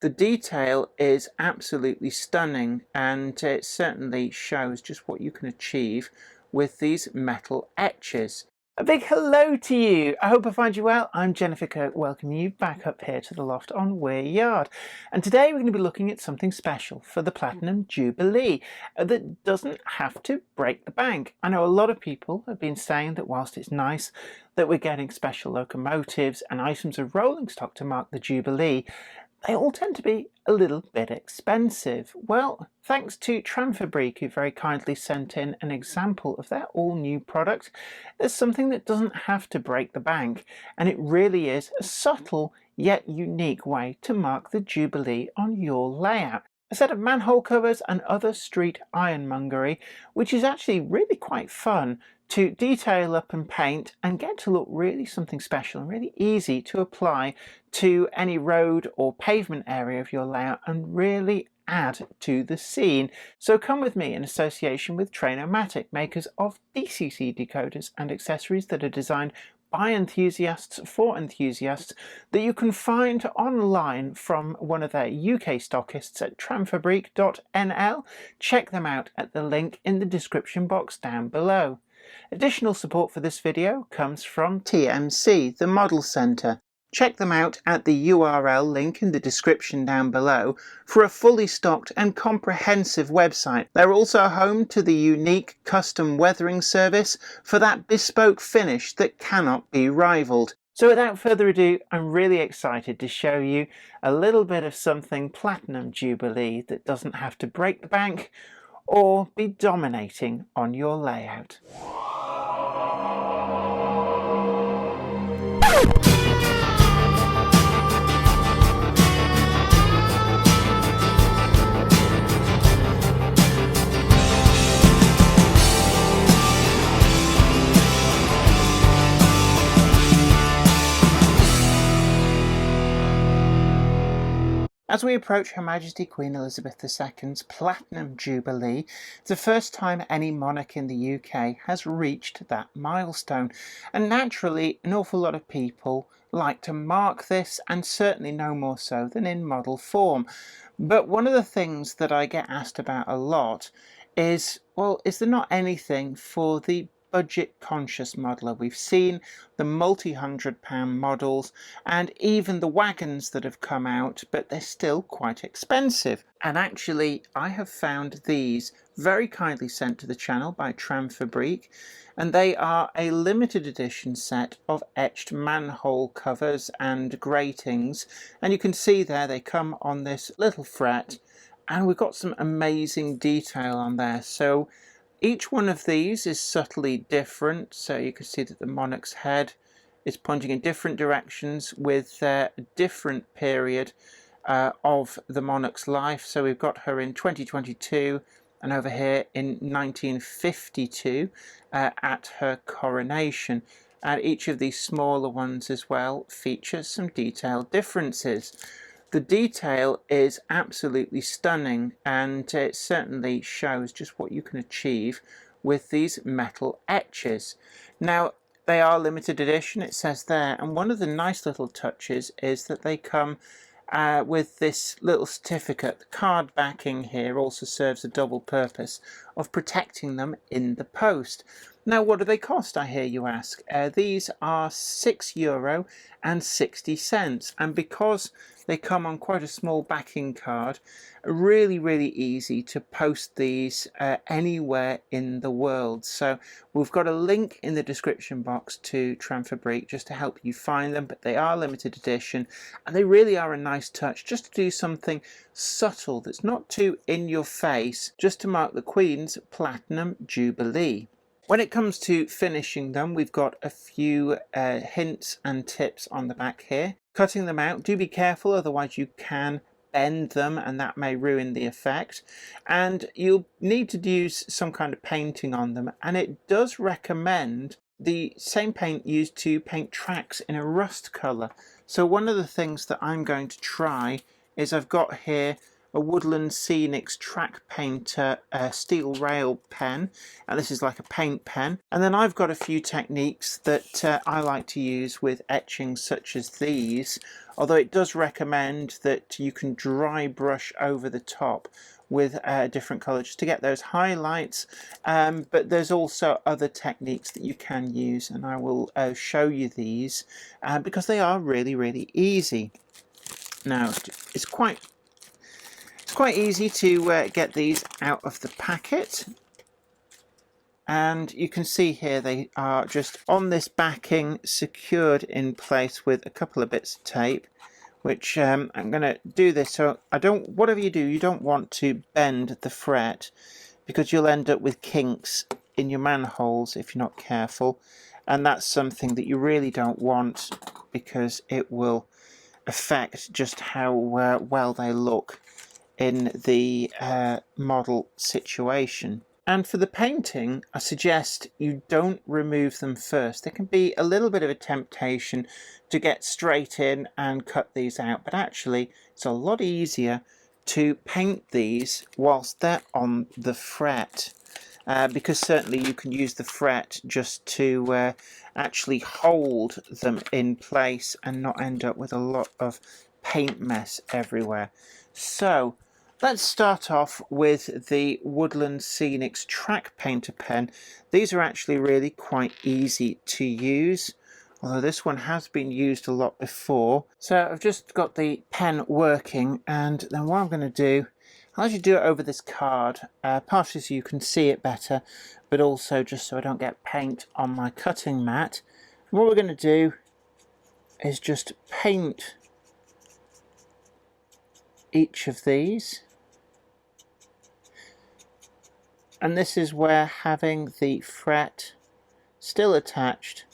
The detail is absolutely stunning, and it certainly shows just what you can achieve with these metal etches. A big hello to you! I hope I find you well. I'm Jennifer Kirk, welcoming you back up here to the loft on Weir Yard. And today we're going to be looking at something special for the Platinum Jubilee that doesn't have to break the bank. I know a lot of people have been saying that whilst it's nice that we're getting special locomotives and items of rolling stock to mark the Jubilee, they all tend to be a little bit expensive. Well, thanks to Tramfabrique, who very kindly sent in an example of their all-new product, there's something that doesn't have to break the bank, and it really is a subtle yet unique way to mark the Jubilee on your layout. A set of manhole covers and other street ironmongery, which is actually really quite fun to detail up and paint and get to look really something special and really easy to apply to any road or pavement area of your layout and really add to the scene. So come with me in association with Trainomatic, makers of DCC decoders and accessories that are designed by enthusiasts for enthusiasts, that you can find online from one of their UK stockists at tramfabrique.nl. Check them out at the link in the description box down below. Additional support for this video comes from TMC, the Model Centre. Check them out at the URL link in the description down below for a fully stocked and comprehensive website. They're also home to the unique custom weathering service for that bespoke finish that cannot be rivaled. So without further ado, I'm really excited to show you a little bit of something Platinum Jubilee that doesn't have to break the bank or be dominating on your layout. As we approach Her Majesty Queen Elizabeth II's Platinum Jubilee, it's the first time any monarch in the UK has reached that milestone, and naturally an awful lot of people like to mark this, and certainly no more so than in model form. But one of the things that I get asked about a lot is, well, is there not anything for the budget conscious modeler? We've seen the multi-100-pound models and even the wagons that have come out, but they're still quite expensive. And actually I have found these very kindly sent to the channel by Tramfabrique, and they are a limited edition set of etched manhole covers and gratings, and you can see there they come on this little fret, and we've got some amazing detail on there. So each one of these is subtly different, so you can see that the monarch's head is pointing in different directions with a different period of the monarch's life. So we've got her in 2022 and over here in 1952 at her coronation. And each of these smaller ones as well features some detailed differences. The detail is absolutely stunning, and it certainly shows just what you can achieve with these metal etches. Now, they are limited edition, it says there, and one of the nice little touches is that they come with this little certificate. The card backing here also serves a double purpose of protecting them in the post. Now, what do they cost, I hear you ask? These are €6.60, and because they come on quite a small backing card, really easy to post these anywhere in the world. So we've got a link in the description box to Tramfabrique just to help you find them, but they are limited edition and they really are a nice touch just to do something subtle that's not too in your face, just to mark the Queen's Platinum Jubilee. When it comes to finishing them, we've got a few hints and tips on the back here. Cutting them out, do be careful, otherwise you can bend them and that may ruin the effect. And you'll need to use some kind of painting on them, and it does recommend the same paint used to paint tracks in a rust colour. So one of the things that I'm going to try is I've got here a Woodland Scenics Track Painter steel rail pen, and this is like a paint pen. And then I've got a few techniques that I like to use with etchings such as these, although it does recommend that you can dry brush over the top with a different colour just to get those highlights, but there's also other techniques that you can use, and I will show you these because they are really easy. Now it's quite easy to get these out of the packet, and you can see here they are just on this backing, secured in place with a couple of bits of tape, which I'm going to do this so whatever you do, you don't want to bend the fret, because you'll end up with kinks in your manholes if you're not careful, and that's something that you really don't want, because it will affect just how well they look in the model situation. And for the painting, I suggest you don't remove them first. There can be a little bit of a temptation to get straight in and cut these out, but actually it's a lot easier to paint these whilst they're on the fret, because certainly you can use the fret just to actually hold them in place and not end up with a lot of paint mess everywhere. So let's start off with the Woodland Scenics Track Painter pen. These are actually really quite easy to use, although this one has been used a lot before. So I've just got the pen working, and then what I'm going to do, I'll actually do it over this card, partially so you can see it better, but also just so I don't get paint on my cutting mat. And what we're going to do is just paint each of these. And this is where having the fret still attached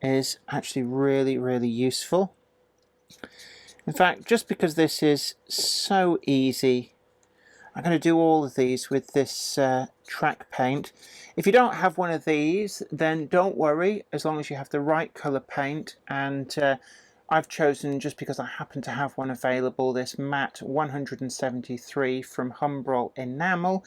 is actually really useful. In fact, just because this is so easy, I'm going to do all of these with this track paint. If you don't have one of these, then don't worry, as long as you have the right colour paint. And I've chosen, just because I happen to have one available, this matte 173 from Humbrol Enamel,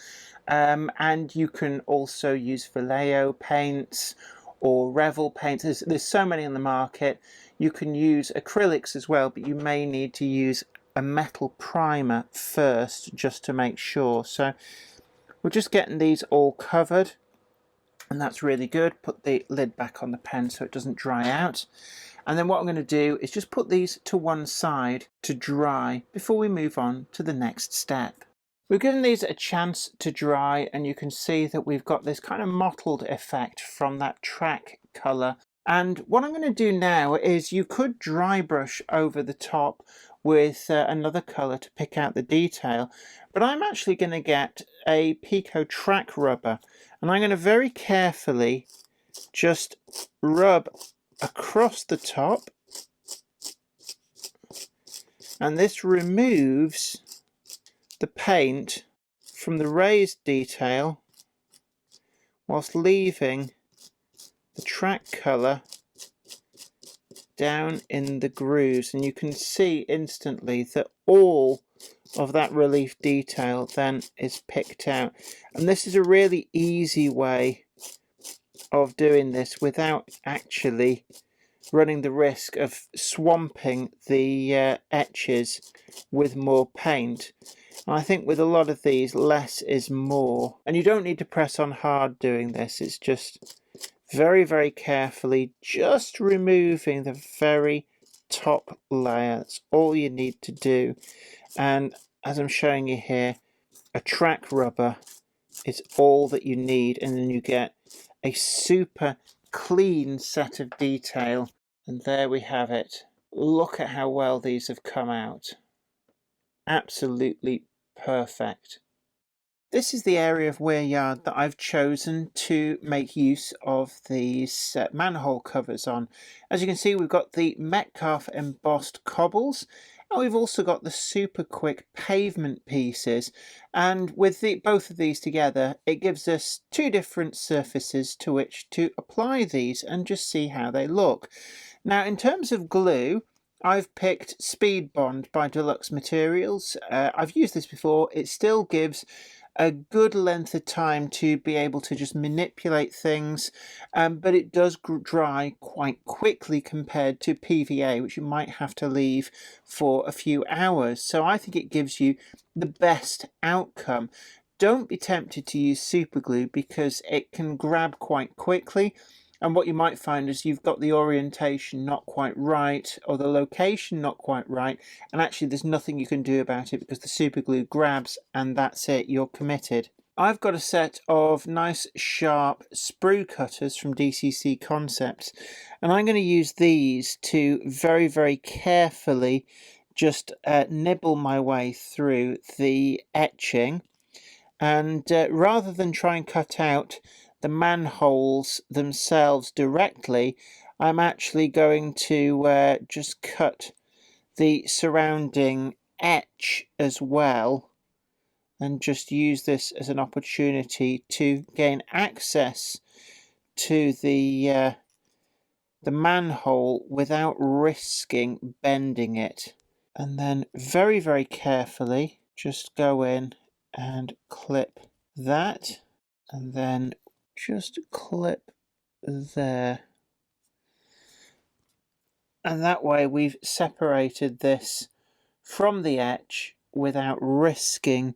and you can also use Vallejo paints or Revel paints. There's so many in the market. You can use acrylics as well, but you may need to use a metal primer first just to make sure. So we're just getting these all covered, and that's really good. Put the lid back on the pen so it doesn't dry out. And then what I'm going to do is just put these to one side to dry before we move on to the next step. We've given these a chance to dry, and you can see that we've got this kind of mottled effect from that track colour. And what I'm going to do now is, you could dry brush over the top with another colour to pick out the detail, but I'm actually going to get a Pico track rubber, and I'm going to very carefully just rub across the top, and this removes the paint from the raised detail whilst leaving the track colour down in the grooves, and you can see instantly that all of that relief detail then is picked out. And this is a really easy way of doing this without actually running the risk of swamping the etches with more paint. And I think with a lot of these, less is more, and you don't need to press on hard doing this. It's just very carefully just removing the very top layer. That's all you need to do. And as I'm showing you here, a track rubber is all that you need, and then you get a super clean set of detail. And there we have it. Look at how well these have come out. Absolutely perfect. This is the area of wear yard that I've chosen to make use of these manhole covers on. As you can see, we've got the Metcalfe embossed cobbles, and we've also got the super quick pavement pieces. And with both of these together, it gives us two different surfaces to which to apply these and just see how they look. Now, in terms of glue, I've picked Speed Bond by Deluxe Materials. I've used this before. It still gives a good length of time to be able to just manipulate things, but it does dry quite quickly compared to PVA, which you might have to leave for a few hours. So I think it gives you the best outcome. Don't be tempted to use super glue because it can grab quite quickly. And what you might find is you've got the orientation not quite right or the location not quite right, and actually there's nothing you can do about it because the super glue grabs and that's it, you're committed. I've got a set of nice sharp sprue cutters from DCC Concepts, and I'm going to use these to very, very carefully just nibble my way through the etching. And rather than try and cut out the manholes themselves directly, I'm actually going to just cut the surrounding etch as well, and just use this as an opportunity to gain access to the manhole without risking bending it. And then very, very carefully just go in and clip that, and then just clip there, and that way we've separated this from the etch without risking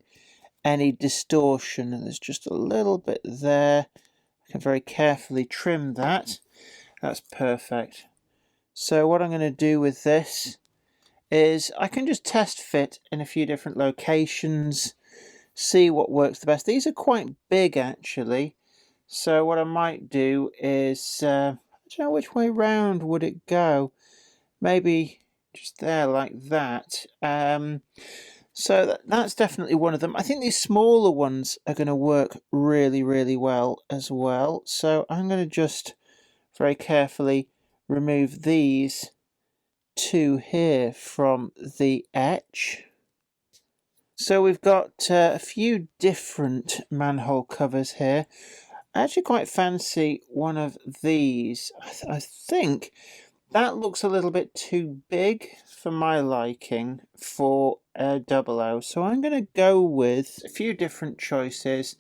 any distortion. And there's just a little bit there. I can very carefully trim that. That's perfect. So what I'm going to do with this is I can just test fit in a few different locations, see what works the best. These are quite big actually, so what I might do is I don't know which way round would it go, maybe just there like that. So that's definitely one of them. I think these smaller ones are going to work really, really well as well, so I'm going to just very carefully remove these two here from the etch. So we've got a few different manhole covers here. I actually quite fancy one of these. I think that looks a little bit too big for my liking for a 00. So I'm going to go with a few different choices.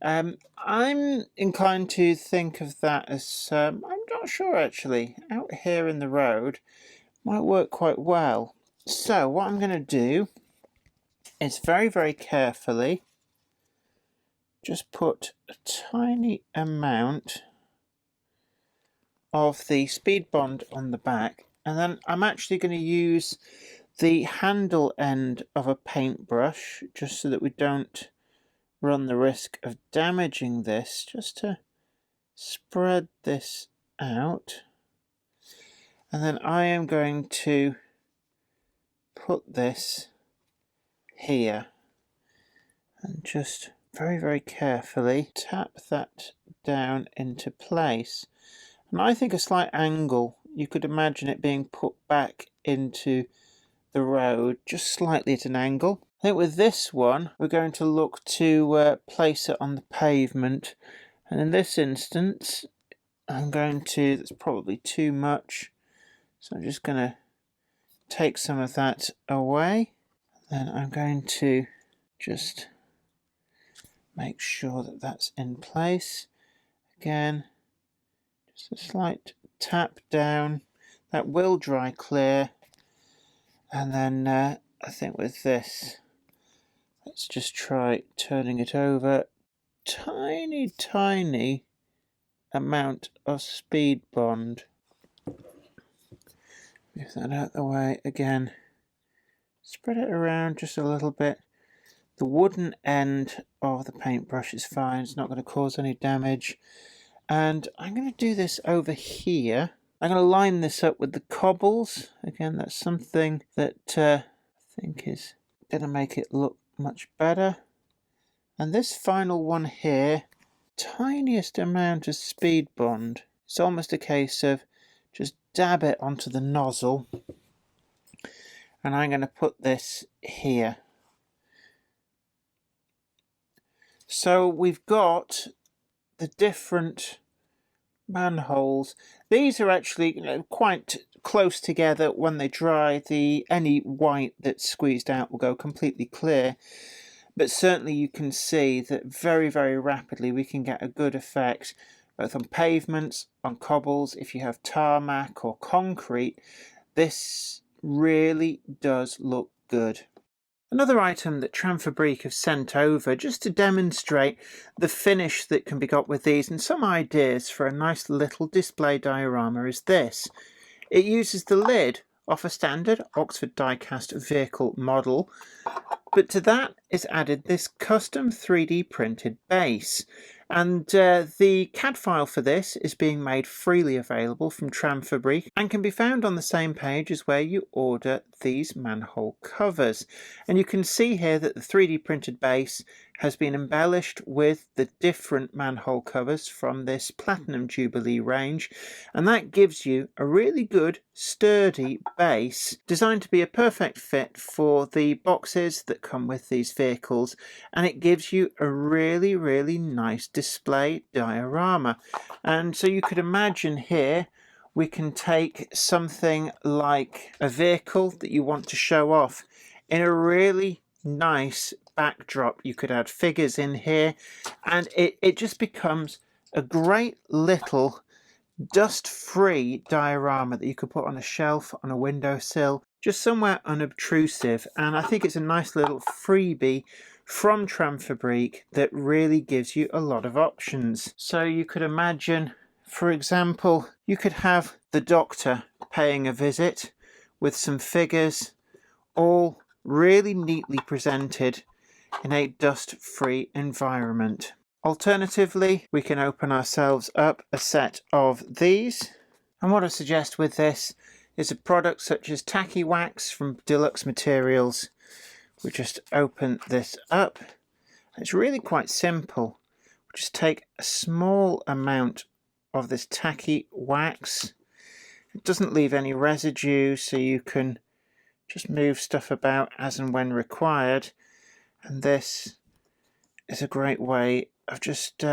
I'm inclined to think of that as, I'm not sure actually, out here in the road might work quite well. So what I'm going to do is very, very carefully just put a tiny amount of the Speed Bond on the back, and then I'm actually going to use the handle end of a paintbrush just so that we don't run the risk of damaging this, just to spread this out. And then I am going to put this here and just very, very carefully tap that down into place. And I think a slight angle, you could imagine it being put back into the road, just slightly at an angle. I think with this one, we're going to look to place it on the pavement. And in this instance, I'm going to, that's probably too much, so I'm just going to take some of that away. Then I'm going to just make sure that that's in place. Again, just a slight tap down. That will dry clear. And then I think with this, let's just try turning it over. Tiny, tiny amount of Speed Bond. Move that out of the way again. Spread it around just a little bit. The wooden end of the paintbrush is fine, it's not going to cause any damage. And I'm going to do this over here. I'm going to line this up with the cobbles. Again, that's something that I think is going to make it look much better. And this final one here, tiniest amount of Speed Bond. It's almost a case of just dab it onto the nozzle. And I'm going to put this here. So we've got the different manholes. These are actually quite close together. When they dry, any white that's squeezed out will go completely clear. But certainly you can see that very, very rapidly we can get a good effect both on pavements, on cobbles. If you have tarmac or concrete, this really does look good. Another item that Tramfabrique have sent over just to demonstrate the finish that can be got with these and some ideas for a nice little display diorama is this. It uses the lid off a standard Oxford die-cast vehicle model, but to that is added this custom 3D printed base. And the CAD file for this is being made freely available from Tramfabrique and can be found on the same page as where you order these manhole covers. And you can see here that the 3D printed base has been embellished with the different manhole covers from this Platinum Jubilee range, and that gives you a really good sturdy base designed to be a perfect fit for the boxes that come with these vehicles, and it gives you a really, really nice display diorama. And so you could imagine here we can take something like a vehicle that you want to show off in a really nice backdrop. You could add figures in here and it just becomes a great little dust-free diorama that you could put on a shelf, on a windowsill, just somewhere unobtrusive. And I think it's a nice little freebie from Tramfabrique that really gives you a lot of options. So you could imagine, for example, you could have the doctor paying a visit with some figures all really neatly presented in a dust-free environment. Alternatively, we can open ourselves up a set of these, and what I suggest with this is a product such as Tacky Wax from Deluxe Materials. We just open this up. It's really quite simple. We just take a small amount of this Tacky Wax. It doesn't leave any residue, so you can just move stuff about as and when required. And this is a great way of just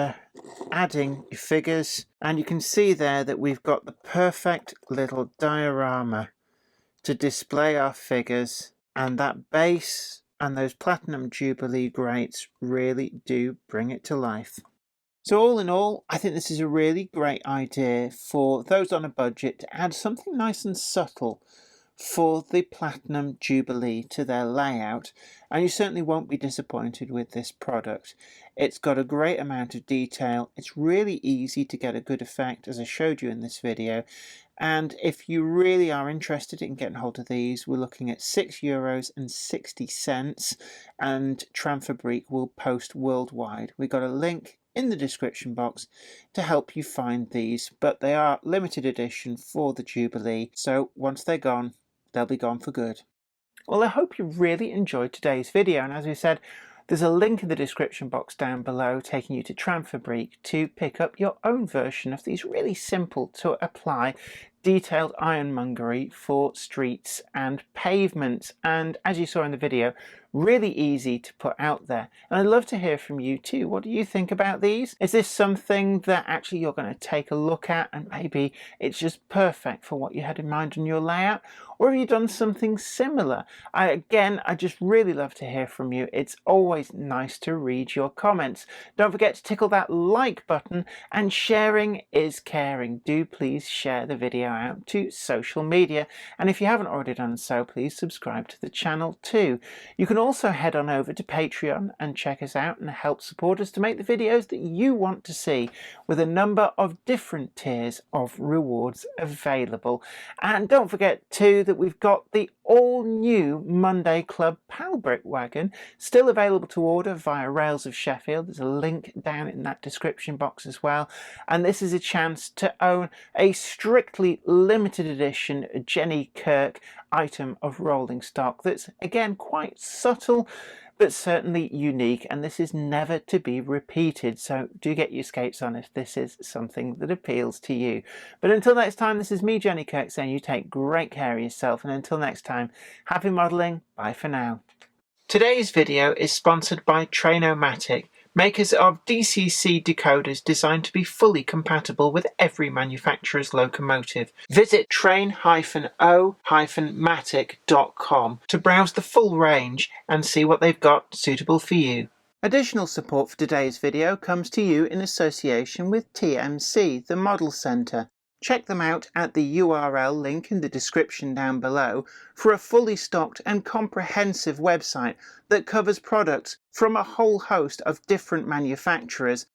adding your figures. And you can see there that we've got the perfect little diorama to display our figures. And that base and those Platinum Jubilee grates really do bring it to life. So all in all, I think this is a really great idea for those on a budget to add something nice and subtle for the Platinum Jubilee to their layout, and you certainly won't be disappointed with this product. It's got a great amount of detail, it's really easy to get a good effect as I showed you in this video, and if you really are interested in getting hold of these, we're looking at €6.60 and Tramfabrique will post worldwide. We've got a link in the description box to help you find these, but they are limited edition for the Jubilee, so once they're gone, they'll be gone for good. Well, I hope you really enjoyed today's video, and as we said, there's a link in the description box down below taking you to Tramfabrique to pick up your own version of these really simple to apply detailed ironmongery for streets and pavements, and as you saw in the video, really easy to put out there. And I'd love to hear from you too. What do you think about these? Is this something that actually you're going to take a look at and maybe it's just perfect for what you had in mind on your layout? Or have you done something similar? I just really love to hear from you. It's always nice to read your comments. Don't forget to tickle that like button, and sharing is caring. Do please share the video out to social media, and if you haven't already done so, please subscribe to the channel too. You can also head on over to Patreon and check us out and help support us to make the videos that you want to see, with a number of different tiers of rewards available. And don't forget too that we've got the all-new Monday Club Pal Brick Wagon still available to order via Rails of Sheffield. There's a link down in that description box as well, and this is a chance to own a strictly limited edition Jenny Kirk item of rolling stock that's again quite subtle but certainly unique, and this is never to be repeated, so do get your skates on if this is something that appeals to you. But until next time, this is me, Jenny Kirk, saying you take great care of yourself, and until next time, happy modelling, bye for now. Today's video is sponsored by Trainomatic, makers of DCC decoders designed to be fully compatible with every manufacturer's locomotive. Visit train-o-matic.com to browse the full range and see what they've got suitable for you. Additional support for today's video comes to you in association with TMC, the Model Centre. Check them out at the URL link in the description down below for a fully stocked and comprehensive website that covers products from a whole host of different manufacturers.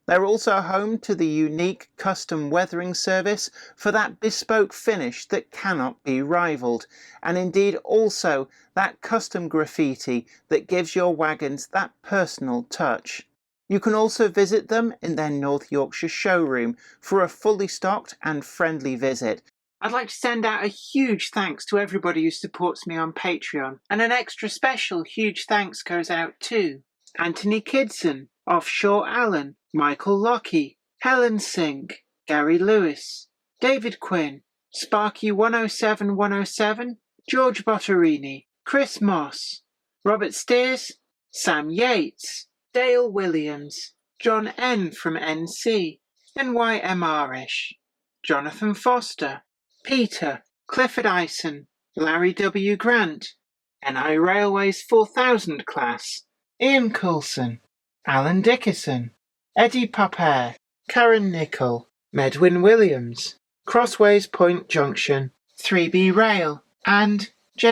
They're also home to the unique custom weathering service for that bespoke finish that cannot be rivaled, and indeed also that custom graffiti that gives your wagons that personal touch. You can also visit them in their North Yorkshire showroom for a fully stocked and friendly visit. I'd like to send out a huge thanks to everybody who supports me on Patreon, and an extra special huge thanks goes out to Anthony Kidson, Offshore Allen, Michael Lockie, Helen Sink, Gary Lewis, David Quinn, Sparky 107107, George Botterini, Chris Moss, Robert Steers, Sam Yates, Dale Williams, John N from NC, NYMRish, Jonathan Foster, Peter, Clifford Ison, Larry W. Grant, NI Railways 4000 class, Ian Coulson, Alan Dickerson, Eddie Popper, Karen Nichol, Medwin Williams, Crossways Point Junction, 3B Rail, and